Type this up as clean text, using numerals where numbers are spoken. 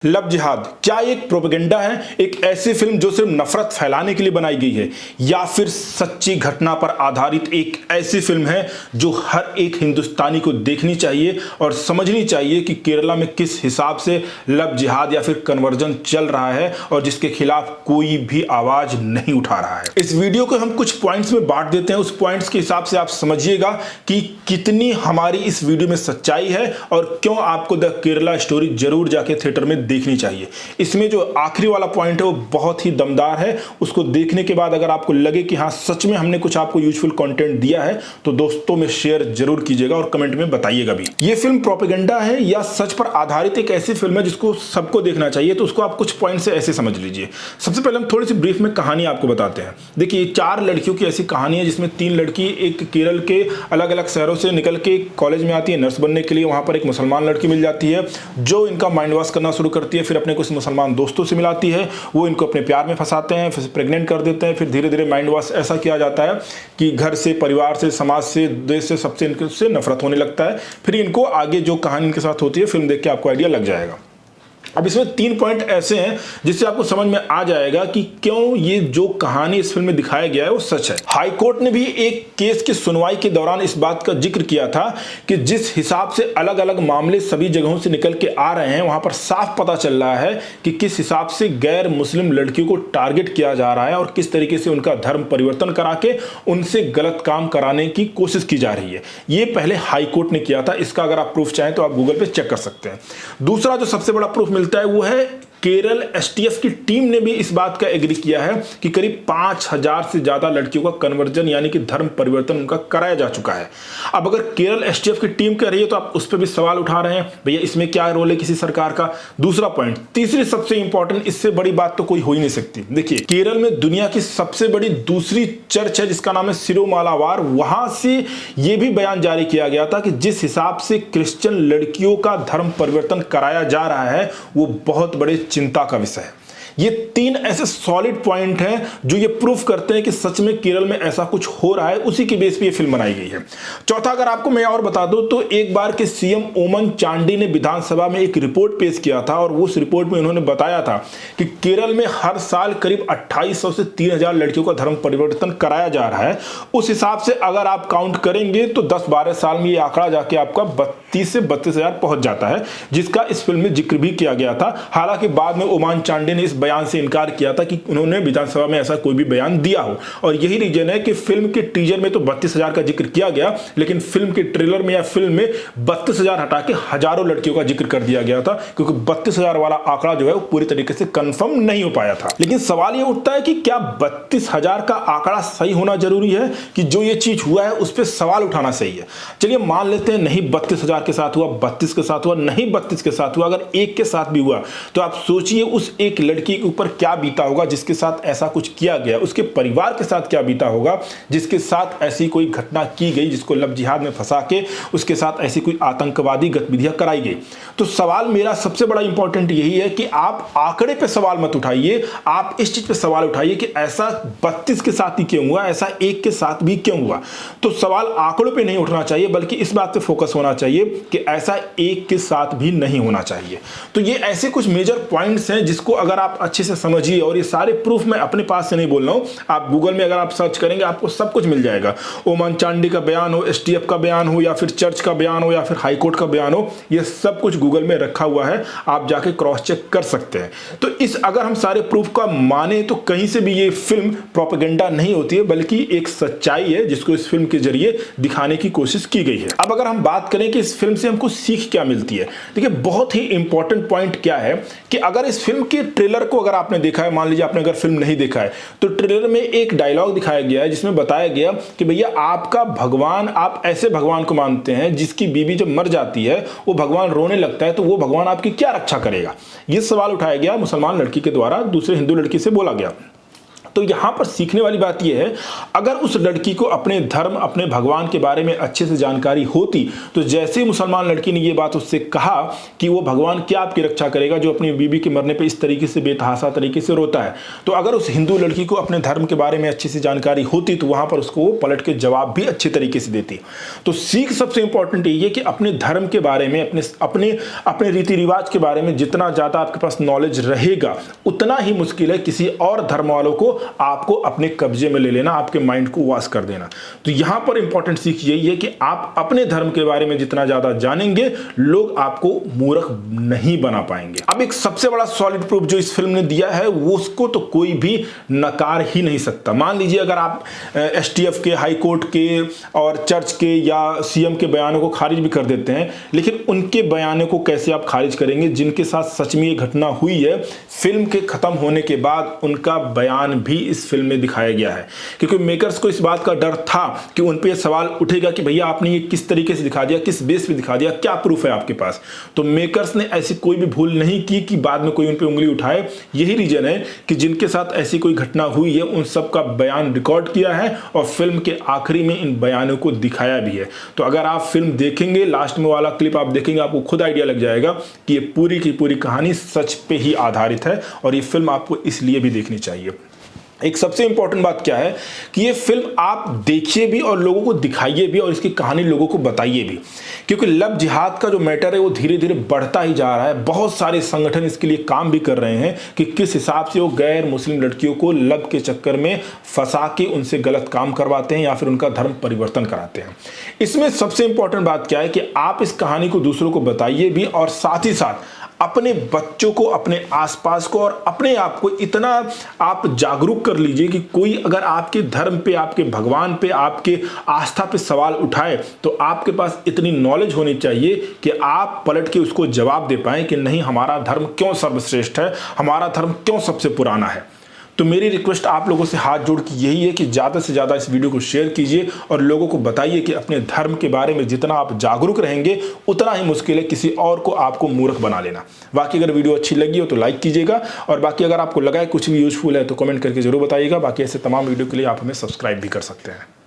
Love जिहाद क्या एक प्रोपेगेंडा है, एक ऐसी फिल्म जो सिर्फ नफरत फैलाने के लिए बनाई गई है, या फिर सच्ची घटना पर आधारित एक ऐसी फिल्म है जो हर एक हिंदुस्तानी को देखनी चाहिए और समझनी चाहिए कि केरला में किस हिसाब से लव जिहाद या फिर कन्वर्जन चल रहा है और जिसके खिलाफ कोई भी आवाज नहीं उठा रहा है। इस वीडियो को हम कुछ पॉइंट्स में बांट देते हैं, उस पॉइंट्स के हिसाब से आप समझिएगा कि कितनी हमारी इस वीडियो में सच्चाई है और क्यों आपको द केरला स्टोरी जरूर जाके थिएटर में देखनी चाहिए। इसमें जो आखिरी वाला पॉइंट है वो बहुत ही दमदार है। उसको देखने के बाद अगर आपको लगे कि हाँ सच में हमने कुछ आपको यूजफुल कंटेंट दिया है तो दोस्तों में शेयर जरूर कीजिएगा और कमेंट में बताइएगा भी। ये फिल्म प्रोपेगेंडा है या सच पर आधारित एक ऐसी फिल्म है जिसको सबको देखना चाहिए, तो उसको आप कुछ पॉइंट से ऐसे समझ लीजिए। सबसे पहले हम थोड़ी सी ब्रीफ में कहानी आपको बताते हैं। देखिए, 4 लड़कियों की ऐसी कहानी है जिसमें 3 लड़की एक केरल के अलग अलग शहरों से निकल के कॉलेज में आती है नर्स बनने के लिए। वहां पर एक मुसलमान लड़की मिल जाती है जो इनका माइंड वॉश करना शुरू करती है, फिर अपने कुछ मुसलमान दोस्तों से मिलाती है, वो इनको अपने प्यार में फंसाते हैं, फिर प्रेग्नेंट कर देते हैं। फिर धीरे धीरे माइंड वॉश ऐसा किया जाता है कि घर से, परिवार से, समाज से, देश से, सबसे इनसे नफरत होने लगता है। फिर इनको आगे जो कहानी इनके साथ होती है फिल्म देख के आपको आइडिया लग जाएगा। अब इसमें 3 पॉइंट ऐसे हैं जिससे आपको समझ में आ जाएगा कि क्यों ये जो कहानी इस फिल्म में दिखाया गया है वो सच है। हाई कोर्ट ने भी एक केस की सुनवाई के दौरान इस बात का जिक्र किया था कि जिस हिसाब से अलग अलग मामले सभी जगहों से निकल के आ रहे हैं, वहां पर साफ पता चल रहा है कि किस हिसाब से गैर मुस्लिम लड़कियों को टारगेट किया जा रहा है और किस तरीके से उनका धर्म परिवर्तन करा के उनसे गलत काम कराने की कोशिश की जा रही है। ये पहले हाई कोर्ट ने किया था। इसका अगर आप प्रूफ चाहें तो आप गूगल पे चेक कर सकते हैं। दूसरा जो सबसे बड़ा प्रूफ मिलता है वो है केरल एसटीएफ की टीम ने भी इस बात का एग्री किया है कि करीब 5000 से ज्यादा लड़कियों का कन्वर्जन यानी कि धर्म परिवर्तन उनका कराया जा चुका है। अब अगर केरल एसटीएफ की टीम कह रही है तो आप उस पर भी सवाल उठा रहे हैं, भैया इसमें क्या रोल है किसी सरकार का। दूसरा पॉइंट, तीसरी सबसे इंपॉर्टेंट, इससे बड़ी बात तो कोई हो ही नहीं सकती। देखिए, केरल में दुनिया की सबसे बड़ी दूसरी चर्च है जिसका नाम है सिरोमालावार। वहां से यह भी बयान जारी किया गया था कि जिस हिसाब से क्रिश्चियन लड़कियों का धर्म परिवर्तन कराया जा रहा है वो बहुत बड़े चिंता का विषय है। ये 3 ऐसे सॉलिड पॉइंट हैं जो ये प्रूफ करते हैं कि सच में केरल में ऐसा कुछ हो रहा है। उसी के बेस पे ये फिल्म बनाई गई है। चौथा, अगर आपको मैं और बता दूं तो एक बार के सीएम ओमन चांडी ने विधानसभा में एक रिपोर्ट पेश किया था और उस रिपोर्ट में उन्होंने बताया था कि केरल में हर साल करीब 2800 से 3000 लड़कियों का धर्म परिवर्तन कराया जा रहा है। उस हिसाब से अगर आप काउंट करेंगे तो 10-12 साल में ये आंकड़ा जाके आपका 32 से 32,000 पहुंच जाता है, जिसका इस फिल्म में जिक्र भी किया गया था। हालांकि बाद में ओमन चांडी ने इस बयान से इनकार किया था कि उन्होंने विधानसभा में ऐसा कोई भी बयान दिया हो, और यही रीजन है कि फिल्म के टीजर में तो 32,000 का जिक्र किया गया, लेकिन फिल्म के ट्रेलर में या फिल्म में 32,000 हटा के हजारों लड़कियों का जिक्र कर दिया गया था, क्योंकि 32,000 वाला आंकड़ा जो है वो पूरी तरीके से कंफर्म नहीं हो पाया था। लेकिन सवाल ये उठता है कि क्या 32,000 का आंकड़ा सही होना जरूरी है कि जो ये चीज हुआ है उस पर सवाल उठाना सही है। चलिए मान लेते हैं नहीं 32,000 के साथ हुआ, 32 के साथ हुआ, नहीं 32 के साथ हुआ, अगर एक के साथ भी हुआ तो आप सोचिए उस एक लड़की के ऊपर क्या बीता होगा जिसके साथ ऐसा कुछ किया गया, उसके परिवार के साथ क्या बीता होगा जिसके साथ ऐसी कोई घटना की गई, जिसको लव जिहाद में फंसा के उसके साथ ऐसी कोई आतंकवादी गतिविधियां कराई गई। तो सवाल मेरा सबसे बड़ा इंपॉर्टेंट यही है कि आप आंकड़े पे सवाल मत उठाइए, आप इस चीज पे सवाल उठाइए कि ऐसा 32 के साथ ही क्यों हुआ, ऐसा एक के साथ भी क्यों हुआ। तो सवाल आंकड़ों पे नहीं उठना चाहिए बल्कि इस बात पे फोकस होना चाहिए कि ऐसा एक के साथ भी नहीं होना चाहिए। तो ये ऐसे कुछ मेजर पॉइंट्स हैं जिसको अगर आप अच्छे से समझिए, और ये सारे प्रूफ मैं अपने पास से नहीं बोल रहा हूं, आप गूगल में अगर आप सर्च करेंगे आपको सब कुछ मिल जाएगा। ओमन चांडी का बयान हो, एसटीएफ का बयान हो, या फिर चर्च का बयान हो, या फिर हाईकोर्ट का बयान हो, ये सब कुछ गूगल में रखा हुआ है, आप जाके क्रॉस चेक कर सकते हैं। तो इस अगर हम सारे प्रूफ का माने तो कहीं से भी ये फिल्म प्रोपेगेंडा नहीं होती है बल्कि एक सच्चाई है जिसको इस फिल्म के जरिए दिखाने की कोशिश की गई है। अब अगर हम बात करें कि इस फिल्म से हमको सीख क्या मिलती है, देखिए बहुत ही इंपॉर्टेंट पॉइंट क्या है कि अगर इस फिल्म के ट्रेलर को अगर आपने देखा है, मान लीजिए आपने अगर फिल्म नहीं देखा है, तो ट्रेलर में एक डायलॉग दिखाया गया है जिसमें बताया गया कि भैया आपका भगवान, आप ऐसे भगवान को मानते हैं जिसकी बीवी जब मर जाती है वो भगवान रोने लगता है, तो वो भगवान आपकी क्या रक्षा करेगा। ये सवाल उठाया गया मुसलमान लड़की के द्वारा दूसरे हिंदू लड़की से बोला गया। तो यहां पर सीखने वाली बात यह है, अगर उस लड़की को अपने धर्म, अपने भगवान के बारे में अच्छे से जानकारी होती, तो जैसे मुसलमान लड़की ने यह बात उससे कहा कि वो भगवान क्या आपकी रक्षा करेगा जो अपनी बीबी के मरने पे इस तरीके से बेतहाशा तरीके से रोता है, तो अगर उस हिंदू लड़की को अपने धर्म के बारे में अच्छी सी जानकारी होती तो वहां पर उसको पलट के जवाब भी अच्छे तरीके से देती। तो सीख सबसे इंपॉर्टेंट ये है कि अपने धर्म के बारे में, अपने रीति रिवाज के बारे में जितना ज्यादा आपके पास नॉलेज रहेगा, उतना ही मुश्किल है किसी और धर्म वालों को आपको अपने कब्जे में ले लेना, आपके माइंड को वॉश कर देना। तो यहां पर इंपॉर्टेंट सीख यही है कि आप अपने धर्म के बारे में जितना ज्यादा जानेंगे, लोग आपको मूर्ख नहीं बना पाएंगे। अब एक सबसे बड़ा सॉलिड प्रूफ जो इस फिल्म ने दिया है, वो उसको तो कोई भी नकार ही नहीं सकता। मान लीजिए अगर आप एसटीएफ के, हाई कोर्ट के और चर्च के या सीएम के बयानों को खारिज भी कर देते हैं, लेकिन उनके बयानों को कैसे आप खारिज करेंगे जिनके साथ सच में ये घटना हुई है। फिल्म के खत्म होने के बाद उनका बयान भी इस फिल्म में दिखाया गया है, क्योंकि मेकर्स को इस बात का डर था कि उन पे सवाल उठेगा कि भैया आपने ये किस तरीके से दिखा दिया, किस बेस पे दिखा दिया, क्या प्रूफ है आपके पास। तो मेकर्स ने ऐसी कोई भी भूल नहीं की कि बाद में कोई उन पे उंगली उठाए। यही रीजन है कि जिनके साथ ऐसी कोई घटना हुई है उन सब का बयान रिकॉर्ड किया है और फिल्म के आखिरी में इन बयानों को दिखाया भी है। तो अगर आप फिल्म देखेंगे, लास्ट में वाला क्लिप आप देखेंगे, आपको खुद आइडिया लग जाएगा कि ये पूरी की पूरी कहानी सच पे ही आधारित है और ये फिल्म आपको इसलिए भी देखनी चाहिए। एक सबसे इंपॉर्टेंट बात क्या है कि ये फिल्म आप देखिए भी और लोगों को दिखाइए भी और इसकी कहानी लोगों को बताइए भी, क्योंकि लव जिहाद का जो मैटर है वो धीरे धीरे बढ़ता ही जा रहा है। बहुत सारे संगठन इसके लिए काम भी कर रहे हैं कि किस हिसाब से वो गैर मुस्लिम लड़कियों को लव के चक्कर में फंसा के उनसे गलत काम करवाते हैं या फिर उनका धर्म परिवर्तन कराते हैं। इसमें सबसे इंपॉर्टेंट बात क्या है कि आप इस कहानी को दूसरों को बताइए भी और साथ ही साथ अपने बच्चों को, अपने आसपास को और अपने आप को इतना आप जागरूक कर लीजिए कि कोई अगर आपके धर्म पे, आपके भगवान पे, आपके आस्था पे सवाल उठाए तो आपके पास इतनी नॉलेज होनी चाहिए कि आप पलट के उसको जवाब दे पाएं कि नहीं, हमारा धर्म क्यों सर्वश्रेष्ठ है, हमारा धर्म क्यों सबसे पुराना है। तो मेरी रिक्वेस्ट आप लोगों से हाथ जोड़ के यही है कि ज़्यादा से ज़्यादा इस वीडियो को शेयर कीजिए और लोगों को बताइए कि अपने धर्म के बारे में जितना आप जागरूक रहेंगे उतना ही मुश्किल है किसी और को आपको मूर्ख बना लेना। बाकी अगर वीडियो अच्छी लगी हो तो लाइक कीजिएगा और बाकी अगर आपको लगा है कुछ भी यूजफुल है तो कमेंट करके जरूर बताइएगा। बाकी ऐसे तमाम वीडियो के लिए आप हमें सब्सक्राइब भी कर सकते हैं।